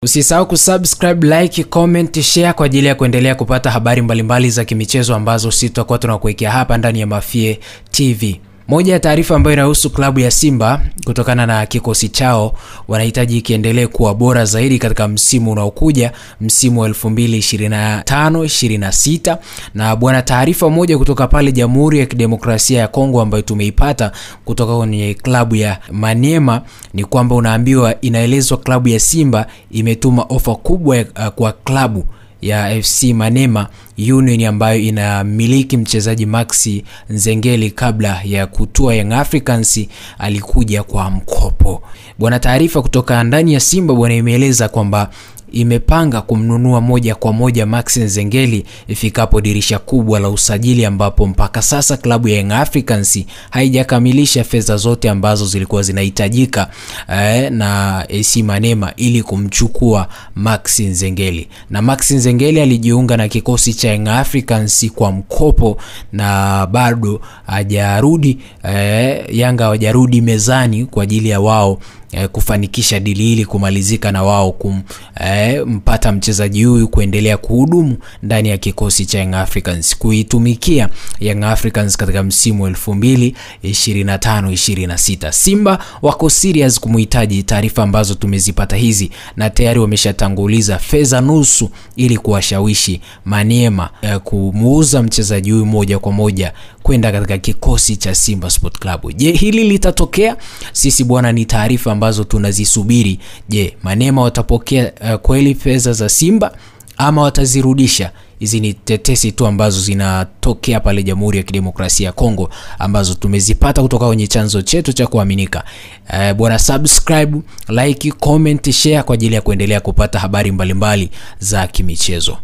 Usisahau kusubscribe, like, comment, share kwa ajili ya kuendelea kupata habari mbalimbali za kimichezo ambazo sisi tutakuwa tunakuwekea hapa ndani ya Mafie TV. Moja ya taarifa ambayo inahusu klabu ya Simba kutokana na kikosi chao wanahitaji kiendelee kuwa bora zaidi katika msimu unaokuja, msimu wa 2025-26. Na bwana, taarifa moja kutoka pale Jamhuri ya Kidemokrasia ya Kongo ambayo tumeipata kutoka kwenye klabu ya Maniema ni kwamba unaambiwa, inaelezwa klabu ya Simba imetuma ofa kubwa kwa klabu ya FC Maniema Union ambayo inamiliki mchezaji Maxi Nzengeli. Kabla ya kutua Young Africans alikuja kwa mkopo. Bwana, taarifa kutoka ndani ya Simba bwana imeeleza kwamba imepanga kumnunua moja kwa moja Maxi Nzengeli ifikapo dirisha kubwa la usajili, ambapo mpaka sasa klabu ya Young Africans haijakamilisha fedha zote ambazo zilikuwa zinahitajika na AC Maniema ili kumchukua Maxi Nzengeli. Na Maxi Nzengeli alijiunga na kikosi cha Young Africans kwa mkopo na bado hajarudi, Yanga hawajarudi mezani kwa ajili ya wao kufanikisha dili hili kumalizika na wao mpata mchezaji huyu kuendelea kuhudumu ndani ya kikosi cha Young Africans, kuitumikia Young Africans katika msimu 2025-26. Simba wako serious kumuhitaji, taarifa ambazo tumezipata hizi, na tayari wameshatanguliza fedha nusu ili kuwashawishi Maniema kumuuza mchezaji huyu moja kwa moja kwenda katika kikosi cha Simba Sport Club. Je, hili litatokea? Sisi bwana ni taarifa ambazo tunazisubiri. Je, Maniema watapokea kweli fedha za Simba ama watazirudisha? Hizi ni tetesi tu ambazo zinatokea pale Jamhuri ya Kidemokrasia ya Kongo ambazo tumezipata kutoka kwenye chanzo chetu cha kuaminika. Bwana, subscribe, like, comment, share kwa ajili ya kuendelea kupata habari mbalimbali za kimichezo.